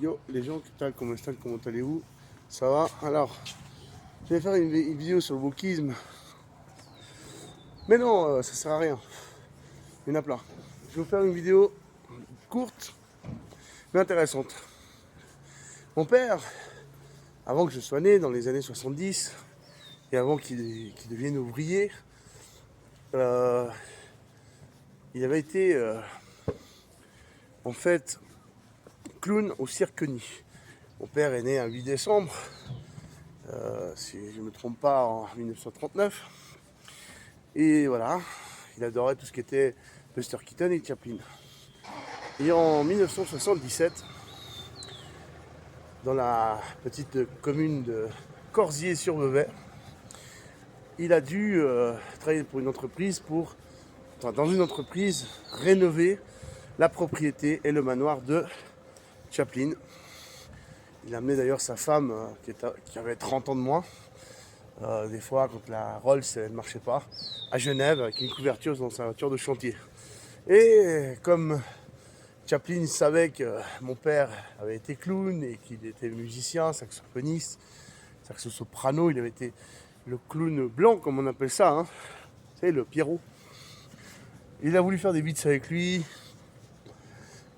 Yo les gens, comment allez-vous? Ça va? Alors, je vais faire une vidéo sur le wokisme. Mais non, ça sert à rien. Il y en a plein. Je vais vous faire une vidéo courte, mais intéressante. Mon père, avant que je sois né, dans les années 70, et avant qu'il devienne ouvrier, il avait été, en fait, clown au Cirque Nid. Mon père est né un 8 décembre, si je ne me trompe pas, en 1939. Et voilà, il adorait tout ce qui était Buster Keaton et Chaplin. Et en 1977, dans la petite commune de Corsier-sur-Vevey, il a dû travailler pour une entreprise dans une entreprise, rénover la propriété et le manoir de Chaplin. Il a amené d'ailleurs sa femme qui avait 30 ans de moins. Des fois, quand la Rolls ne marchait pas, à Genève, avec une couverture dans sa voiture de chantier. Et comme Chaplin savait que mon père avait été clown et qu'il était musicien, saxophoniste, saxo-soprano, il avait été le clown blanc, comme on appelle ça, hein. Vous savez, le Pierrot. Il a voulu faire des beats avec lui.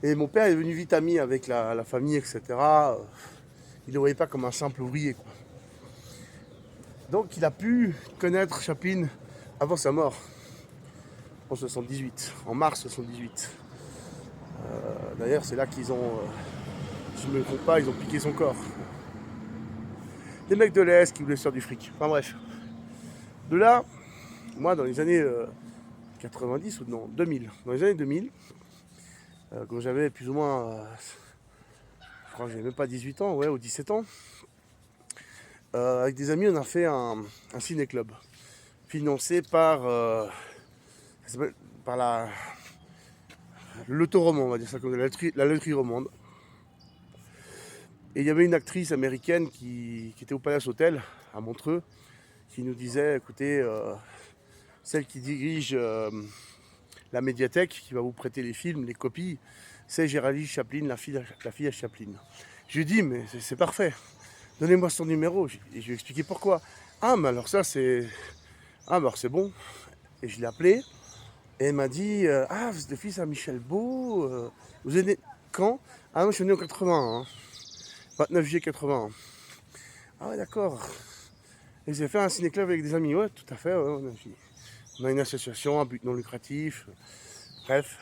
Et mon père est devenu vite ami avec la famille, etc. Il ne le voyait pas comme un simple ouvrier, quoi. Donc il a pu connaître Chaplin avant sa mort, en 78, en mars 78. D'ailleurs, c'est là qu'ils ont, si je ne me trompe pas, ils ont piqué son corps. Des mecs de l'Est qui voulaient se faire du fric. Enfin bref. De là, moi, dans les années 90 ou non, 2000, dans les années 2000, quand j'avais plus ou moins, je crois que j'avais même pas 18 ans, ouais, ou 17 ans, avec des amis, on a fait un ciné-club financé par, par l'autoromand, on va dire ça comme la loterie romande. Et il y avait une actrice américaine qui était au Palace Hotel à Montreux, qui nous disait, écoutez, celle qui dirige la médiathèque, qui va vous prêter les films, les copies, c'est Géraldine Chaplin, la fille à Chaplin. Je lui ai dit, mais c'est parfait, donnez-moi son numéro. Et je lui ai expliqué pourquoi. Ah, mais alors ça, c'est... Ah, mais alors c'est bon. Et je l'ai appelé, et elle m'a dit, ah, vous êtes le fils à Michel Beau, vous êtes né quand? Ah non, je suis né en 81, hein. 29 juillet 81. Ah ouais, d'accord. Et j'ai fait un ciné-club avec des amis. Ouais, tout à fait. Ouais, on a une association, un but non lucratif. Bref.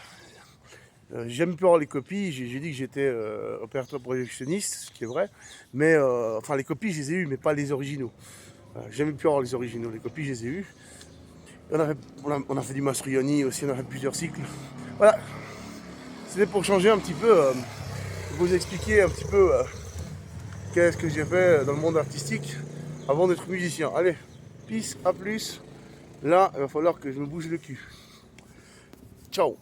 J'aime plus avoir les copies. J'ai dit que j'étais opérateur projectionniste, ce qui est vrai. Mais, enfin, les copies, je les ai eues, mais pas les originaux. J'aime plus avoir les originaux. Les copies, je les ai eues. On a fait du Mastroianni aussi, on a fait plusieurs cycles. Voilà. C'était pour changer un petit peu, vous expliquer un petit peu qu'est-ce que j'ai fait dans le monde artistique avant d'être musicien. Allez, peace, à plus. Là, il va falloir que je me bouge le cul. Ciao.